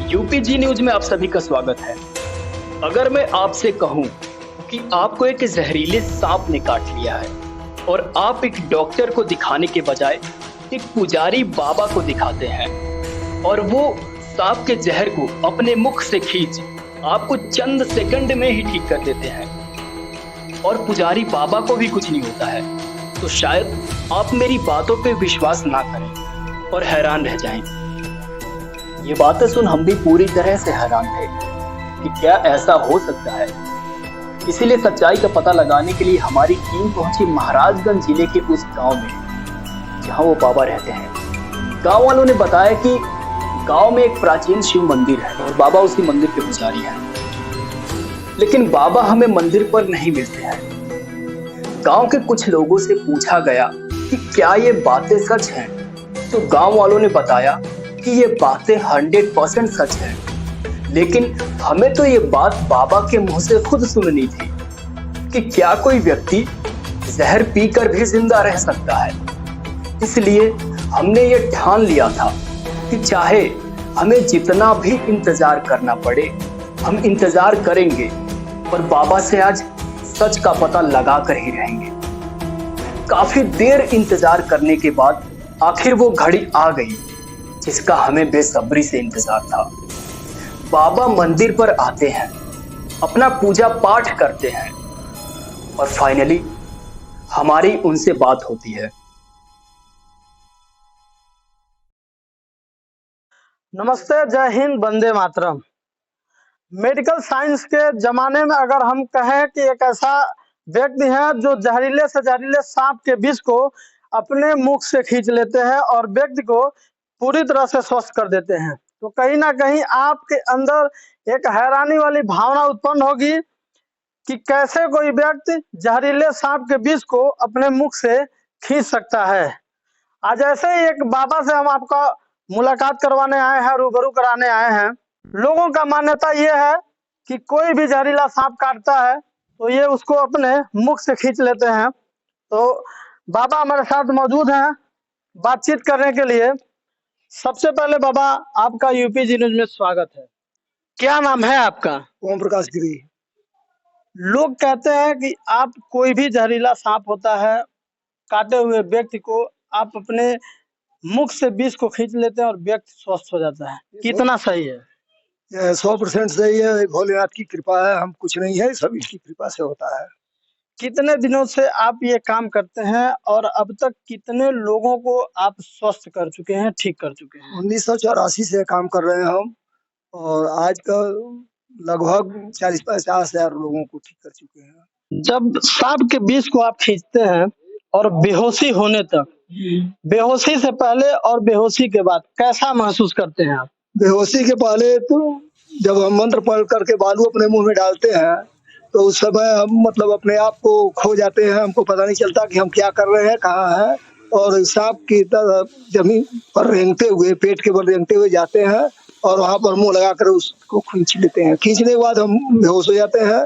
UP जी news में आप सभी का स्वागत है। अगर मैं आपसे कहूं कि आपको एक जहरीले सांप ने काट लिया है और आप एक डॉक्टर को दिखाने के बजाय एक पुजारी बाबा को दिखाते हैं और वो सांप के जहर को अपने मुख से खींच आपको चंद सेकंड में ही ठीक कर देते हैं और पुजारी बाबा को भी कुछ नहीं होता है, तो शायद आप मेरी बातों पे विश्वास ना करें और हैरान रह जाएं। ये बातें सुन हम भी पूरी तरह से हैरान थे कि क्या ऐसा हो सकता है। इसीलिए सच्चाई का पता लगाने के लिए हमारी टीम पहुंची महाराजगंज जिले के उस गांव में जहां वो बाबा रहते हैं। गांव वालों ने बताया कि गांव में एक प्राचीन शिव मंदिर है और बाबा उसी मंदिर के पुजारी हैं। लेकिन बाबा हमें मंदिर पर नहीं मिलते हैं। गांव के कुछ लोगों से पूछा गया कि क्या ये बातें सच हैं, तो गांव वालों ने बताया कि ये बातें 100% सच है। लेकिन हमें तो ये बात बाबा के मुंह से खुद सुननी थी कि क्या कोई व्यक्ति जहर पीकर भी जिंदा रह सकता है। इसलिए हमने ये ठान लिया था कि चाहे हमें जितना भी इंतजार करना पड़े हम इंतजार करेंगे, पर बाबा से आज सच का पता लगा कर ही रहेंगे। काफी देर इंतजार करने के बाद आखिर वो घड़ी आ गई जिसका हमें बेसब्री से इंतजार था। बाबा मंदिर पर आते हैं, अपना पूजा पाठ करते हैं और फाइनली हमारी उनसे बात होती है। नमस्ते, जय हिंद, वंदे मातरम। मेडिकल साइंस के जमाने में अगर हम कहें कि एक ऐसा व्यक्ति है जो जहरीले से जहरीले सांप के विष को अपने मुख से खींच लेते हैं और व्यक्ति को पूरी तरह से स्वस्थ कर देते हैं, तो कहीं ना कहीं आपके अंदर एक हैरानी वाली भावना उत्पन्न होगी कि कैसे कोई व्यक्ति जहरीले सांप के विष को अपने मुख से खींच सकता है। आज ऐसे ही एक बाबा से हम आपका मुलाकात करवाने आए हैं, रूबरू कराने आए हैं। लोगों का मान्यता ये है कि कोई भी जहरीला सांप काटता है तो ये उसको अपने मुख से खींच लेते हैं। तो बाबा हमारे साथ मौजूद हैं बातचीत करने के लिए। सबसे पहले बाबा, आपका यूपी जी न्यूज में स्वागत है। क्या नाम है आपका? ओम प्रकाश गिरी। लोग कहते हैं कि आप कोई भी जहरीला सांप होता है, काटे हुए व्यक्ति को आप अपने मुख से विष को खींच लेते हैं और व्यक्ति स्वस्थ हो जाता है। कितना सही है? 100% सही है। भोलेनाथ की कृपा है, हम कुछ नहीं है, सब इसकी कृपा से होता है। कितने दिनों से आप ये काम करते हैं और अब तक कितने लोगों को आप स्वस्थ कर चुके हैं, ठीक कर चुके हैं? 1984 से काम कर रहे हैं हम और आज का लगभग 40-50 हजार लोगों को ठीक कर चुके हैं। जब सांप के विष को आप खींचते हैं और बेहोशी होने तक, बेहोशी से पहले और बेहोशी के बाद कैसा महसूस करते हैं आप? बेहोशी के पहले तो जब हम मंत्र पढ़ करके बालू अपने मुंह में डालते हैं तो उस समय हम मतलब अपने आप को खो जाते हैं। हमको पता नहीं चलता कि हम क्या कर रहे हैं, कहाँ हैं, और सांप की तरह जमीन पर रेंगते हुए, पेट के बल रेंगते हुए जाते हैं और वहां पर मुंह लगा कर उसको खींच लेते हैं। खींचने के बाद हम बेहोश हो जाते हैं।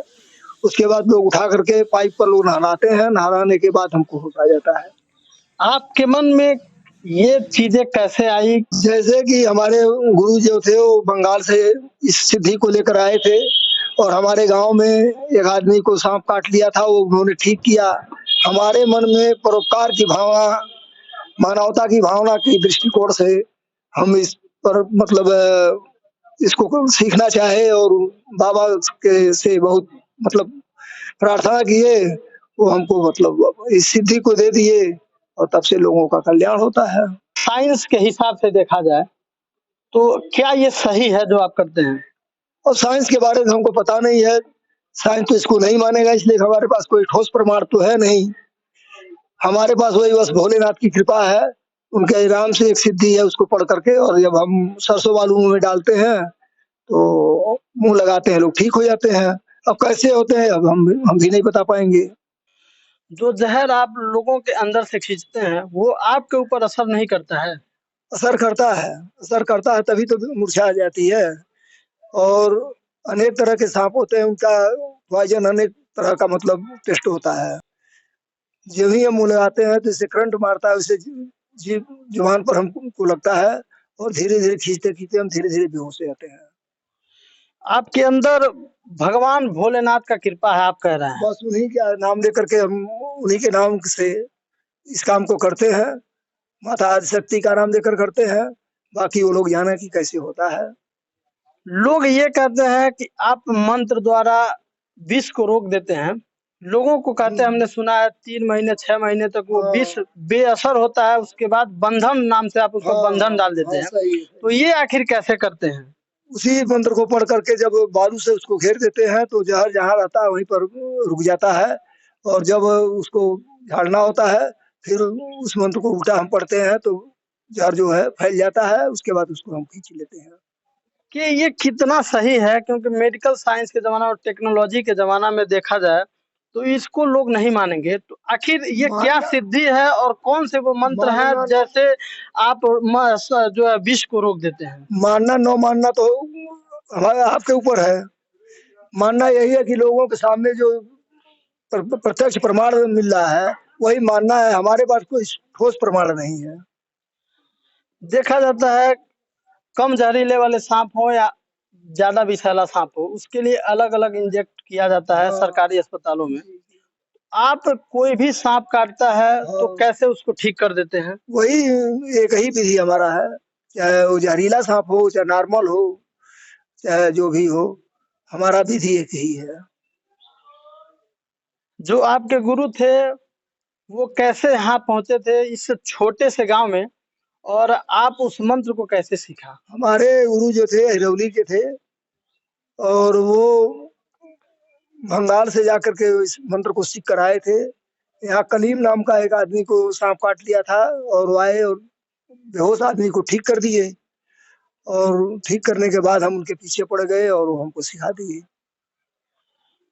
उसके बाद लोग उठा करके पाइप पर लोग नहलाते हैं। नहलाने के बाद हमको होश आ जाता है। आपके मन में ये चीजें कैसे आई? जैसे कि हमारे गुरु जो थे वो बंगाल से इस सिद्धि को लेकर आए थे और हमारे गांव में एक आदमी को सांप काट लिया था, वो उन्होंने ठीक किया। हमारे मन में परोपकार की भावना, मानवता की भावना की दृष्टिकोण से हम इस पर मतलब इसको सीखना चाहे और बाबा के से बहुत मतलब प्रार्थना किए, वो हमको मतलब इस सिद्धि को दे दिए और तब से लोगों का कल्याण होता है। साइंस के हिसाब से देखा जाए तो क्या ये सही है जो आप करते हैं? और साइंस के बारे में हमको पता नहीं है। साइंस तो इसको नहीं मानेगा, इसलिए हमारे पास कोई ठोस प्रमाण तो है नहीं। हमारे पास वही बस भोलेनाथ की कृपा है। उनके नाम से एक सिद्धि है, उसको पढ़ करके और जब हम सरसों बालू मुंह में डालते हैं तो मुंह लगाते हैं, लोग ठीक हो जाते हैं। अब कैसे होते हैं अब हम भी नहीं बता पाएंगे। जो जहर आप लोगों के अंदर से खींचते हैं वो आपके ऊपर असर नहीं करता है? असर करता है, असर करता है, तभी तो मूर्छा आ जाती है। और अनेक तरह के सांप होते हैं, उनका पॉइजन अनेक तरह का मतलब टेस्ट होता है। जब ही हम मुंह लगाते हैं तो इससे करंट मारता है, उससे जीभ जुबान पर हमको लगता है और धीरे धीरे खींचते खींचते हम धीरे धीरे बेहोश हो जाते हैं। आपके अंदर भगवान भोलेनाथ का कृपा है, आप कह रहे हैं। बस उन्हीं का नाम लेकर के हम उन्हीं के नाम से इस काम को करते हैं, माता आदिशक्ति का नाम लेकर करते हैं। बाकी वो लोग जाने कि कैसे होता है। लोग ये कहते हैं कि आप मंत्र द्वारा विष को रोक देते हैं। लोगों को कहते हैं, हमने सुना है 3 महीने 6 महीने तक वो विष बेअसर होता है, उसके बाद बंधन नाम से आप उसको बंधन डाल देते हैं। सही है। तो ये आखिर कैसे करते हैं? उसी मंत्र को पढ़ करके जब बालू से उसको घेर देते हैं तो जहर जहाँ रहता है वहीं पर रुक जाता है, और जब उसको झाड़ना होता है फिर उस मंत्र को उल्टा हम पढ़ते हैं तो जहर जो है फैल जाता है, उसके बाद उसको हम खींच लेते हैं। कि ये कितना सही है? क्योंकि मेडिकल साइंस के जमाना और टेक्नोलॉजी के जमाना में देखा जाए तो इसको लोग नहीं मानेंगे। तो आखिर ये क्या सिद्धि है और कौन से वो मंत्र हैं जैसे आप जो है विष को रोक देते हैं? मानना न मानना तो हमारे आपके ऊपर है। मानना यही है कि लोगों के सामने जो प्रत्यक्ष प्रमाण मिल रहा है वही मानना है। हमारे पास कोई ठोस प्रमाण नहीं है। देखा जाता है कम जहरीले वाले सांप हो या ज्यादा विषैला सांप हो, उसके लिए अलग अलग इंजेक्ट किया जाता है सरकारी अस्पतालों में। आप कोई भी सांप काटता है तो कैसे उसको ठीक कर देते हैं? वही एक ही विधि हमारा है, चाहे वो जहरीला सांप हो चाहे नॉर्मल हो चाहे जो भी हो, हमारा विधि एक ही है। जो आपके गुरु थे वो कैसे यहाँ पहुंचे थे इस छोटे से गांव में, और आप उस मंत्र को कैसे सीखा? हमारे गुरु जो थे हिरौली के थे, और वो बंगाल से जाकर के इस मंत्र को सीख कर आए थे। यहाँ कलीम नाम का एक आदमी को सांप काट लिया था, और वो आए और बेहोश आदमी को ठीक कर दिए, और ठीक करने के बाद हम उनके पीछे पड़ गए और वो हमको सिखा दिए।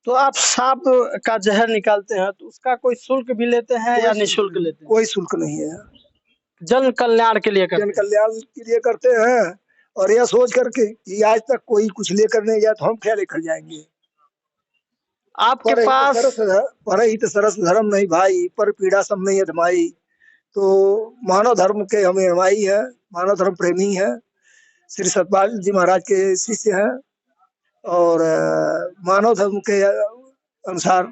तो आप सांप का जहर निकालते हैं तो उसका कोई शुल्क भी लेते हैं या निःशुल्क लेते हैं? कोई शुल्क नहीं है, जन कल्याण के लिए करते जन कल्याण के लिए करते हैं। और यह सोच करके कि आज तक कोई कुछ लेकर नहीं गया तो हम क्या लेकर जाएंगे। आपके पास पर ही तो सरस धर्म नहीं भाई, पर पीड़ा सब नहीं अधमाई। तो मानव धर्म के हमें हमारी है, मानव धर्म प्रेमी है, श्री सतपाल जी महाराज के शिष्य हैं, और मानव धर्म के अनुसार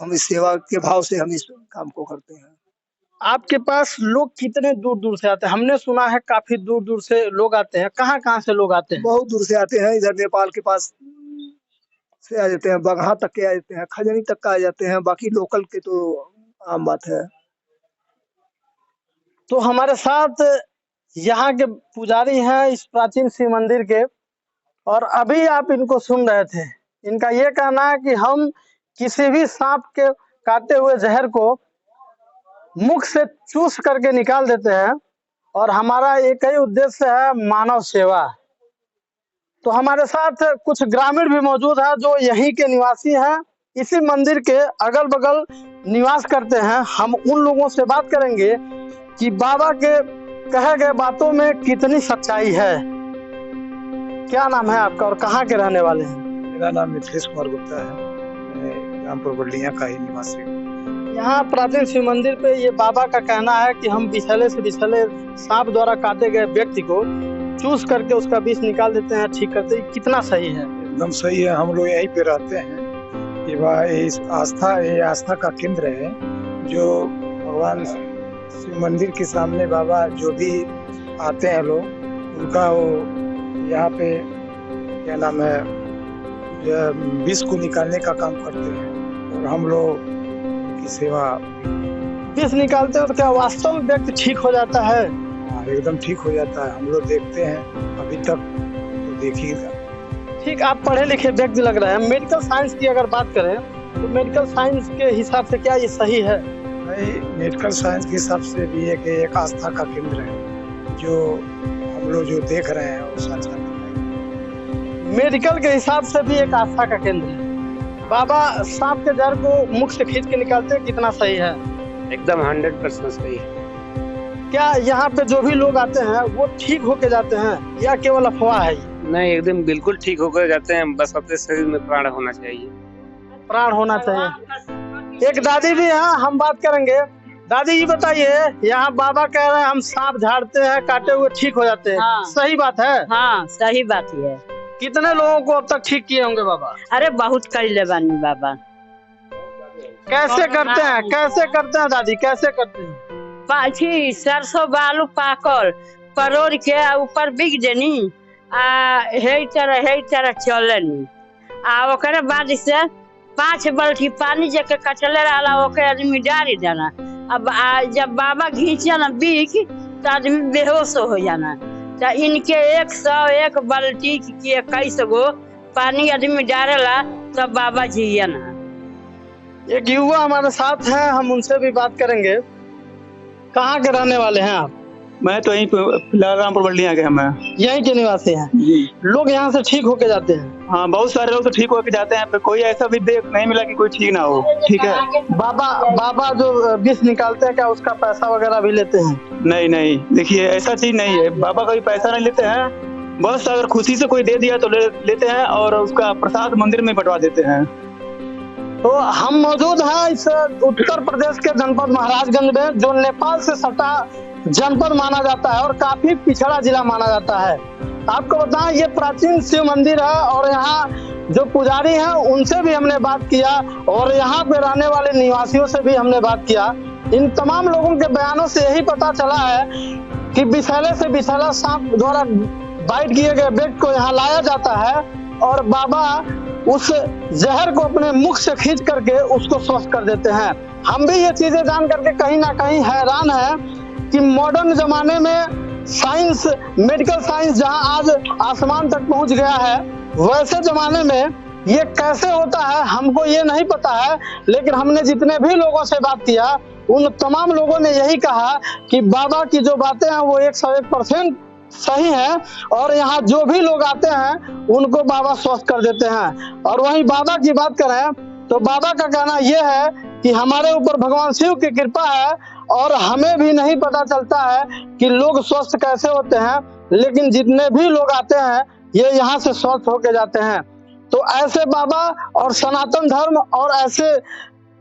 हम इस सेवा के भाव से हम इस काम को करते हैं। आपके पास लोग कितने दूर दूर से आते हैं? हमने सुना है काफी दूर दूर से लोग आते हैं। कहाँ कहाँ से लोग आते हैं? बहुत दूर से आते हैं, इधर नेपाल के पास से आ जाते हैं, बगहा तक के आ जाते हैं, खजनी तक का आ जाते हैं। बाकी लोकल के तो आम बात है। तो हमारे साथ यहाँ के पुजारी हैं इस प्राचीन शिव मंदिर के, और अभी आप इनको सुन रहे थे। इनका ये कहना है कि हम किसी भी सांप के काटे हुए जहर को मुख से चूस करके निकाल देते हैं, और हमारा एक ही उद्देश्य है मानव सेवा। तो हमारे साथ कुछ ग्रामीण भी मौजूद है जो यहीं के निवासी हैं, इसी मंदिर के अगल बगल निवास करते हैं। हम उन लोगों से बात करेंगे कि बाबा के कहे गए बातों में कितनी सच्चाई है। क्या नाम है आपका और कहाँ के रहने वाले हैं? मेरा नाम मिथिलेश कुमार गुप्ता है, मैं रामपुर बल्लियाँ का ही निवासी हूँ। यहाँ प्राचीन शिव मंदिर पे ये बाबा का कहना है कि हम विषैले से विषैले सांप द्वारा काटे गए व्यक्ति को चूस करके उसका विष निकाल देते हैं, ठीक करते हैं। कितना सही है? एकदम सही है। हम लोग यहीं पे रहते हैं। ये आस्था का केंद्र है, जो भगवान शिव मंदिर के सामने बाबा जो भी आते हैं लोग, उनका वो यहाँ पे क्या नाम है विष को निकालने का काम करते हैं, और हम लोग की सेवा। विष निकालते हैं तो क्या वास्तव में व्यक्ति ठीक हो जाता है? हाँ, एकदम ठीक हो जाता है। हम लोग देखते हैं, अभी तक तो देखिएगा। ठीक, आप पढ़े लिखे व्यक्ति लग रहे हैं। मेडिकल साइंस की अगर बात करें तो मेडिकल साइंस के हिसाब से क्या ये सही है? मेडिकल साइंस के हिसाब से भी एक आस्था का केंद्र है, जो हम लोग जो देख रहे हैं वो साक्षात है। मेडिकल के हिसाब से भी एक आस्था का केंद्र है। बाबा सांप के जहर को मुख से खींच के निकालते हैं, कितना सही है? एकदम 100% सही है। क्या यहाँ पे जो भी लोग आते हैं वो ठीक होके जाते हैं या केवल अफवाह है? नहीं, एकदम बिल्कुल ठीक होकर जाते हैं। बस अपने शरीर में प्राण होना चाहिए। प्राण होना चाहिए। एक दादी भी हैं, हम बात करेंगे। दादी ये बताइए, यहाँ बाबा कह रहे हैं हम सांप झाड़ते हैं, काटे हुए ठीक हो जाते हैं। हाँ। सही बात है? हाँ सही बात है। कितने लोगों को अब तक ठीक किए होंगे बाबा? अरे बहुत कर ले बानी बाबा। कैसे करते हैं, कैसे करते हैं दादी, कैसे करते हैं? पाछी सरसों बालू पाकल परोड़ के ऊपर बिक देनी हे तरह चलनी ओकरे बाद से 5 बाल्टी पानी जके कटले रहला ओके आदमी डाली देना। अब जब बाबा घींचे ना बिक तो आदमी बेहोश हो जाना। तो इनके 101 बाल्टी की 21 गो पानी आदमी डालेला तो बाबा जिया ना। एक युवा हमारे साथ हैं, हम उनसे भी बात करेंगे। कहाँ के रहने वाले हैं आप? मैं तो यहीं रामपुर बल्डिया के हम यहीं के निवासी हैं। लोग यहाँ से ठीक होके जाते हैं? हाँ, बहुत सारे लोग तो ठीक होके जाते हैं, कोई ऐसा भी देख नहीं मिला कि कोई ठीक ना हो। ठीक है। बाबा जो विष निकालते हैं क्या उसका पैसा वगैरह भी लेते हैं? नहीं, देखिए ऐसा चीज नहीं है, बाबा कभी पैसा नहीं लेते हैं। बस अगर खुशी से कोई दे दिया तो लेते हैं और उसका प्रसाद मंदिर में बंटवा देते हैं। तो हम मौजूद हैं इस उत्तर प्रदेश के जनपद महाराजगंज में, जो नेपाल से सटा जनपद माना जाता है और काफी पिछड़ा जिला माना जाता है। आपको बताएं ये प्राचीन शिव मंदिर है और यहाँ जो पुजारी हैं उनसे भी हमने बात किया और यहाँ पे रहने वाले निवासियों से भी हमने बात किया। इन तमाम लोगों के बयानों से यही पता चला है कि विषैले से विषैला सांप द्वारा बाइट किए गए व्यक्ति को यहाँ लाया जाता है और बाबा उस जहर को अपने मुख से खींच करके उसको स्वस्थ कर देते हैं। हम भी ये चीजें जान करके कहीं ना कहीं हैरान है कि मॉडर्न जमाने में साइंस, मेडिकल साइंस जहां आज आसमान तक पहुंच गया है, वैसे जमाने में ये कैसे होता है हमको ये नहीं पता है। लेकिन हमने जितने भी लोगों से बात किया उन तमाम लोगों ने यही कहा कि बाबा की जो बातें हैं वो 101% सही है और यहाँ जो भी लोग आते हैं उनको बाबा स्वस्थ कर देते हैं। और वहीं बाबा की बात करें तो बाबा का कहना यह है कि हमारे ऊपर भगवान शिव की कृपा है और हमें भी नहीं पता चलता है कि लोग स्वस्थ कैसे होते हैं, लेकिन जितने भी लोग आते हैं ये यहाँ से स्वस्थ होके जाते हैं। तो ऐसे बाबा और सनातन धर्म और ऐसे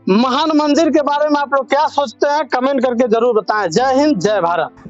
महान मंदिर के बारे में आप लोग क्या सोचते हैं, कमेंट करके जरूर बताएं। जय हिंद, जय भारत।